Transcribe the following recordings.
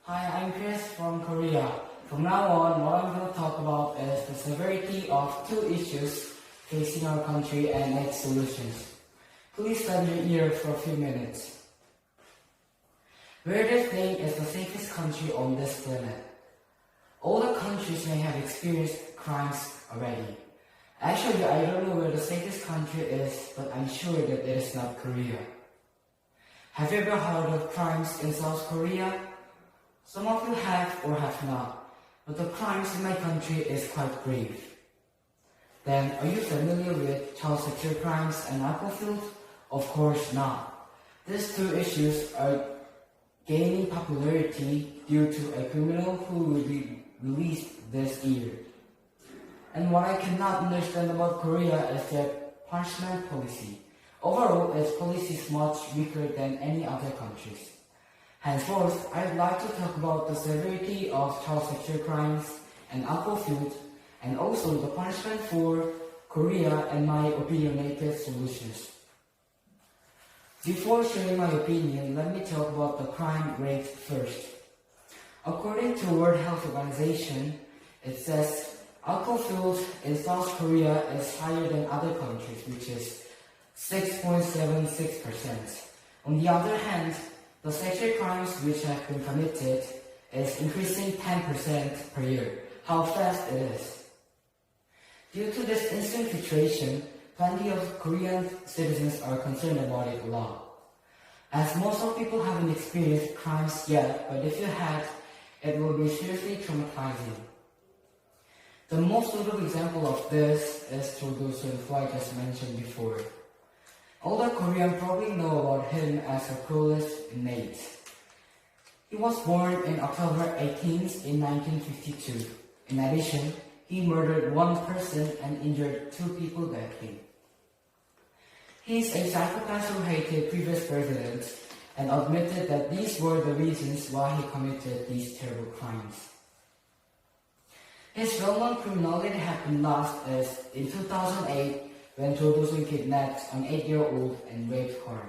Hi, I'm Chris from Korea. From now on, what I'm going to talk about is the severity of two issues facing our country and its solutions. Please lend your ear for a few minutes. Where do you think is the safest country on this planet? All the countries may have experienced crimes already. Actually, I don't know where the safest country is, but I'm sure that it is not Korea. Have you ever heard of crimes in South Korea? Some of you have or have not, but the crimes in my country is quite grave. Then, are you familiar with child sexual crimes and narco-filth? Of course not. These two issues are gaining popularity due to a criminal who will be released this year. And what I cannot understand about Korea is their punishment policy. Overall, its policy is much weaker than any other countries. Henceforth, I'd like to talk about the severity of child sexual crimes and narco-filth, and also the punishment for Korea and my opinionated solutions. Before sharing my opinion, let me talk about the crime rate first. According to World Health Organization, it says alcohol in South Korea is higher than other countries, which is 6.76%. On the other hand, the sexual crimes which have been committed is increasing 10% per year. How fast it is. Due to this instant situation, plenty of Korean citizens are concerned about it a lot. As most of people haven't experienced crimes yet, but if you had, it will be seriously traumatizing. The most notable example of this is Cho Do-sun, who I just mentioned before. All the Koreans probably know about him as a cruelest inmate. He was born on October 18th in 1952. In addition, he murdered one person and injured two people badly. He is a psychopath who hated previous presidents and admitted that these were the reasons why he committed these terrible crimes. His well-known criminality happened last is in 2008 when Cho Do-sun kidnapped an 8-year-old and raped her.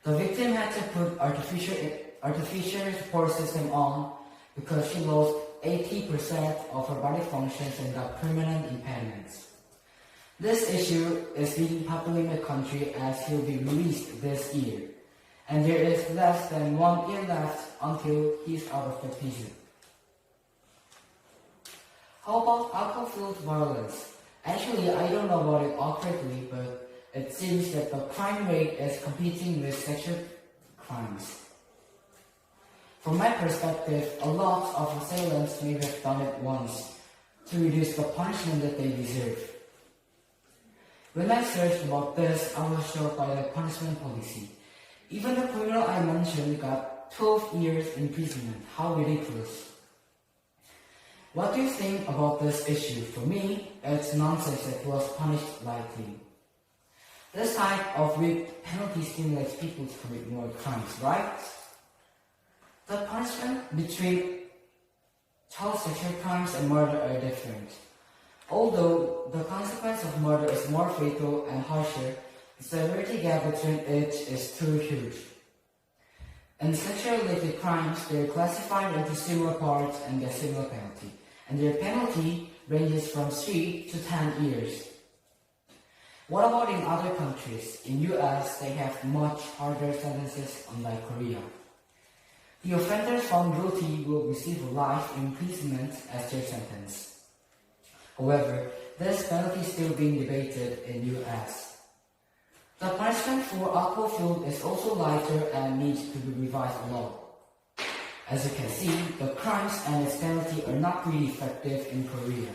The victim had to put artificial support system on because she lost 80% of her body functions and got permanent impairments. This issue is being popular in the country as he'll be released this year, and there is less than 1 year left until he's out of the prison. How about alcohol-fueled violence? Actually, I don't know about it accurately, but it seems that the crime rate is competing with sexual crimes. From my perspective, a lot of assailants may have done it once to reduce the punishment that they deserve. When I searched about this, I was shocked by the punishment policy. Even the criminal I mentioned got 12 years imprisonment. How ridiculous. What do you think about this issue? For me, it's nonsense that he was punished lightly. This type of weak penalty stimulates people to commit more crimes, right? The punishment between child sexual crimes and murder are different. Although the consequence of murder is more fatal and harsher, the severity gap between each is too huge. In sexual-related crimes, they are classified into similar parts and get similar penalty, and their penalty ranges from 3 to 10 years. What about in other countries? In US, they have much harder sentences unlike Korea. The offenders found guilty will receive life imprisonment as their sentence. However, this penalty is still being debated in US. The punishment for alcohol is also lighter and needs to be revised a lot. As you can see, the crimes and its penalty are not really effective in Korea.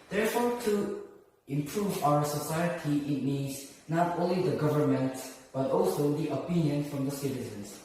Therefore, to improve our society, it needs not only the government, but also the opinion from the citizens.